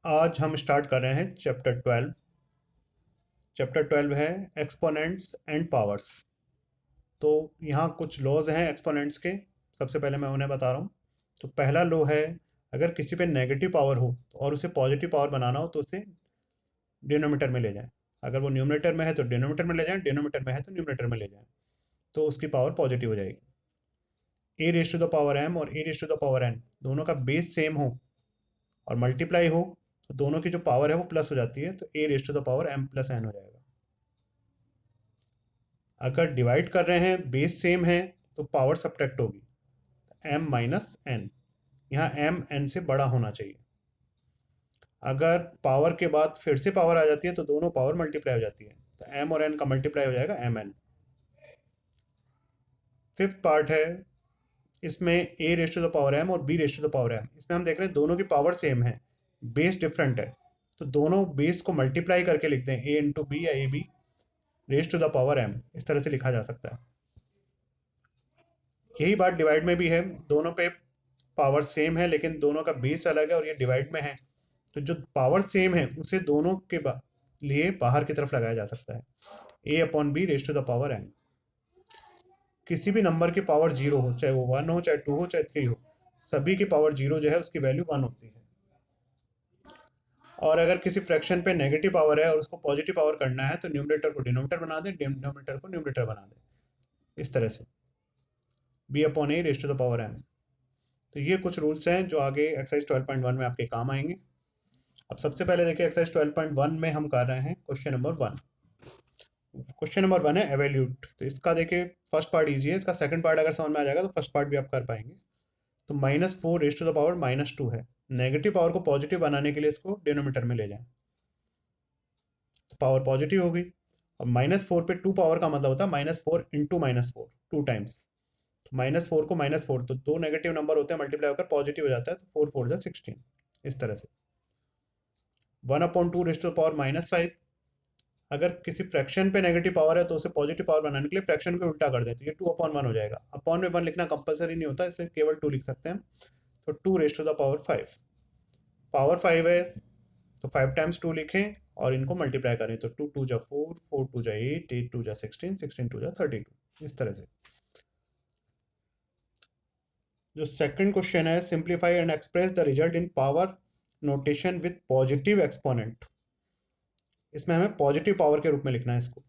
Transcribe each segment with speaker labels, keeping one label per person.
Speaker 1: आज हम स्टार्ट कर रहे हैं चैप्टर 12। चैप्टर 12 है एक्सपोनेंट्स एंड पावर्स। तो यहाँ कुछ लॉज हैं एक्सपोनेंट्स के। सबसे पहले मैं उन्हें बता रहा हूँ। तो पहला लॉ है, अगर किसी पे नेगेटिव पावर हो और उसे पॉजिटिव पावर बनाना हो तो उसे डिनोमीटर में ले जाएं। अगर वो न्यूमरेटर में है तो डिनोमीटर में ले जाएं, डिनोमीटर में है तो न्यूमरेटर में ले जाएं, तो उसकी पावर पॉजिटिव हो जाएगी। A raise to the power m और a raise to the power n दोनों का बेस सेम हो और मल्टीप्लाई हो तो दोनों की जो पावर है वो प्लस हो जाती है, तो a raise to the power m plus n हो जाएगा। अगर डिवाइड कर रहे हैं बेस सेम है तो पावर सब्ट्रैक्ट होगी, एम माइनस एन। यहाँ एम एन से बड़ा होना चाहिए। अगर पावर के बाद फिर से पावर आ जाती है तो दोनों पावर मल्टीप्लाई हो जाती है, तो एम और एन का मल्टीप्लाई हो जाएगा एम एन। फिफ्थ पार्ट है, इसमें a raise to the power m और b raise to the power m. इसमें हम देख रहे हैं दोनों की पावर सेम है, बेस डिफरेंट है, तो दोनों बेस को मल्टीप्लाई करके लिखते हैं, ए into b or a b raise to the power m, इस तरह से लिखा जा सकता है। यही बात डिवाइड में भी है, दोनों पे पावर सेम है लेकिन दोनों का बेस अलग है और ये डिवाइड में है, तो जो पावर सेम है उसे दोनों के लिए बाहर की तरफ लगाया जा सकता है, a upon b raise to the power n. किसी भी नंबर की पावर जीरो हो, चाहे वो वन हो, चाहे टू हो, चाहे थ्री हो, सभी की पावर जीरो जो है उसकी वैल्यू वन होती है। और अगर किसी फ्रैक्शन पे नेगेटिव पावर है और उसको पॉजिटिव पावर करना है तो न्यूमरेटर को डिनोमीटर बना दें, डिनोमीटर को न्यूमरेटर बना दें, इस तरह से b upon a raise to the power n. तो ये कुछ रूल्स हैं जो आगे एक्सरसाइज 12.1 में आपके काम आएंगे। अब सबसे पहले देखिए, एक्सरसाइज 12.1 में हम कर रहे हैं क्वेश्चन नंबर 1। क्वेश्चन नंबर 1 है एवेल्यूट। तो इसका देखिए फर्स्ट पार्ट ईजी है, इसका सेकंड पार्ट अगर समझ में आ जाएगा तो फर्स्ट पार्ट भी आप कर पाएंगे। तो -4 रेस टू द पावर -2 है। नेगेटिव पावर को पॉजिटिव बनाने के लिए इसको डिनोमीटर में ले जाएं, तो पावर पॉजिटिव होगी। और -4 पे 2 पावर का मतलब होता है -4 इंटू -4, 2 टाइम्स। तो -4 को -4, तो दो नेगेटिव नंबर होते हैं मल्टीप्लाई होकर पॉजिटिव हो जाता है, तो 4 4 जा 16, इस तरह से। 1/2 रेस टू द पावर -5। अगर किसी फ्रैक्शन पे नेगेटिव पावर है तो उसे पॉजिटिव पावर बनाने के लिए फ्रैक्शन को उल्टा कर देते हैं, ये 2/1 हो जाएगा। अपॉन में 1 लिखना कंपलसरी नहीं होता, इसलिए केवल 2 लिख सकते हैं। तो 2 raise to the power 5। Power 5 है तो 5 टाइम्स 2 लिखें और इनको मल्टीप्लाई करें, तो 2 2 जा 4, 4 2 जा 8, 8 2 जा 16, 16 2 जा 32, इस तरह से। जो सेकंड क्वेश्चन है, simplify and express the result in power notation with positive exponent. इसमें हमें पॉजिटिव पावर के रूप में लिखना है इसको।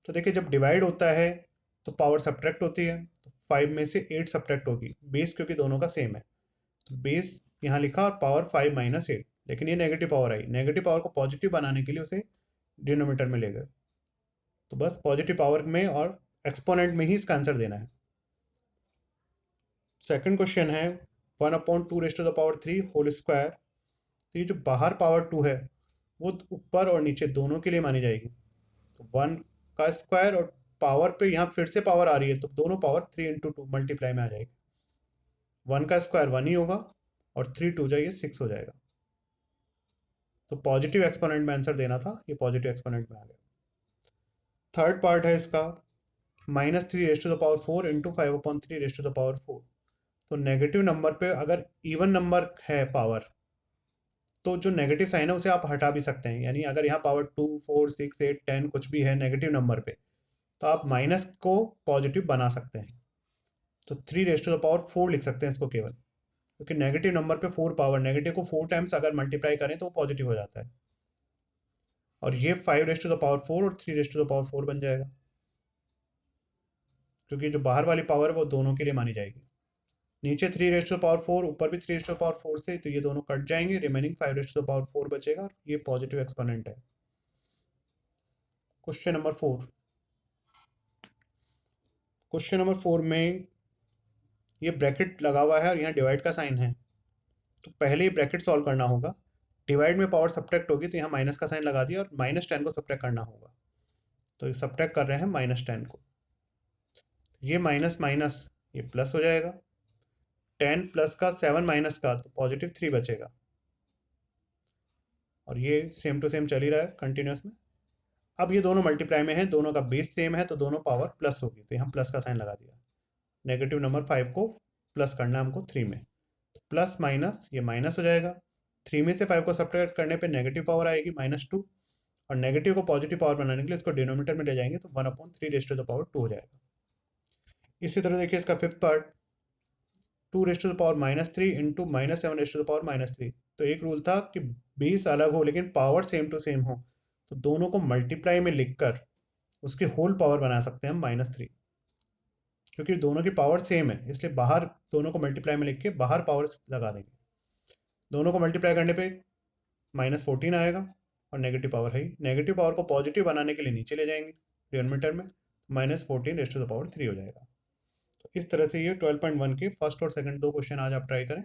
Speaker 1: तो देखिए, जब डिवाइड होता है तो पावर सब्ट्रैक्ट होती है, तो 5 में से 8 सब्ट्रैक्ट होगी, बेस क्योंकि दोनों का सेम है, तो बेस यहाँ लिखा और पावर 5 माइनस 8। लेकिन ये नेगेटिव पावर आई, नेगेटिव पावर को पॉजिटिव बनाने के लिए उसे डिनोमीटर में ले गए, तो बस पॉजिटिव पावर में और एक्सपोनेंट में ही इसका आंसर देना है। सेकंड क्वेश्चन है 1/2 raise to the power 3 whole square. तो ये जो बाहर पावर 2 है वो ऊपर और नीचे दोनों के लिए मानी जाएगी, तो 1 का स्क्वायर और पावर पे यहाँ फिर से पावर आ रही है तो दोनों पावर 3 इंटू 2 मल्टीप्लाई में आ जाएगी। 1 का स्क्वायर 1 ही होगा और 3 2 जाइए 6 हो जाएगा। तो पॉजिटिव एक्सपोनेंट में आंसर देना था, ये पॉजिटिव एक्सपोनेंट में आ गया। थर्ड पार्ट है इसका, -3 raise to the power 4 into 5/3 raise to the power 4। तो नेगेटिव नंबर पे अगर इवन नंबर है पावर, तो जो नेगेटिव साइन है उसे आप हटा भी सकते हैं। यानी अगर यहाँ पावर 2 4 6 8 10 कुछ भी है नेगेटिव नंबर पे, तो आप माइनस को पॉजिटिव बना सकते हैं। तो 3 रेस टू द पावर 4 लिख सकते हैं इसको केवल, क्योंकि नेगेटिव नंबर पे 4 पावर, नेगेटिव को 4 टाइम्स अगर मल्टीप्लाई करें तो वो पॉजिटिव हो जाता है। और ये 5 रेस टू द पावर 4 और 3 रेस टू द पावर 4 बन जाएगा, क्योंकि जो बाहर वाली पावर है वो दोनों के लिए मानी जाएगी। नीचे 3 रेस टू द पावर 4, ऊपर भी 3 रेस टू द पावर 4 से, तो ये दोनों कट जाएंगे, remaining 5 raise to the power 4 बचेगा और ये पॉजिटिव एक्सपोनेंट है। Question number 4। क्वेश्चन नंबर 4 में ये ब्रैकेट लगा हुआ है और यहाँ डिवाइड का साइन है, तो पहले ही ब्रैकेट सॉल्व करना होगा। डिवाइड में पावर सब्ट्रैक्ट होगी तो यहाँ माइनस का साइन लगा दिया और -10 को सब्ट्रैक्ट करना होगा, तो सब्ट्रैक्ट कर रहे हैं -10 को। ये माइनस माइनस ये प्लस हो जाएगा, 10 प्लस का 7 माइनस का, तो पॉजिटिव 3 बचेगा। और ये सेम टू सेम चल ही रहा है कंटिन्यूस में। अब ये दोनों मल्टीप्लाई में है, दोनों का बेस सेम है, तो दोनों पावर प्लस होगी, तो यहाँ प्लस का साइन लगा दिया। नेगेटिव नंबर 5 को प्लस करना है हमको 3 में, तो प्लस माइनस ये माइनस हो जाएगा, 3 में से 5 को सब्ट्रैक्ट करने पे नेगेटिव पावर आएगी -2, और नेगेटिव को पॉजिटिव पावर बनाने के लिए इसको डिनोमिनेटर में ले जाएंगे तो 1/3 हो जाएगा। इसी तरह देखिए इसका फिफ्थ पार्ट, 2 इंटू -7 तो एक रूल था कि बेस अलग हो लेकिन पावर सेम टू सेम हो, तो दोनों को मल्टीप्लाई में लिखकर उसकी होल पावर बना सकते हैं हम -3, क्योंकि दोनों की पावर सेम है इसलिए बाहर दोनों को मल्टीप्लाई में लिख के बाहर पावर लगा देंगे। दोनों को मल्टीप्लाई करने पे -14 आएगा और नेगेटिव पावर है ही। नेगेटिव पावर को पॉजिटिव बनाने के लिए नीचे ले जाएंगे डिनोमिनेटर में, -14 3 हो जाएगा। तो इस तरह से ये 12.1 के फर्स्ट और सेकंड दो क्वेश्चन आज आप ट्राई करें।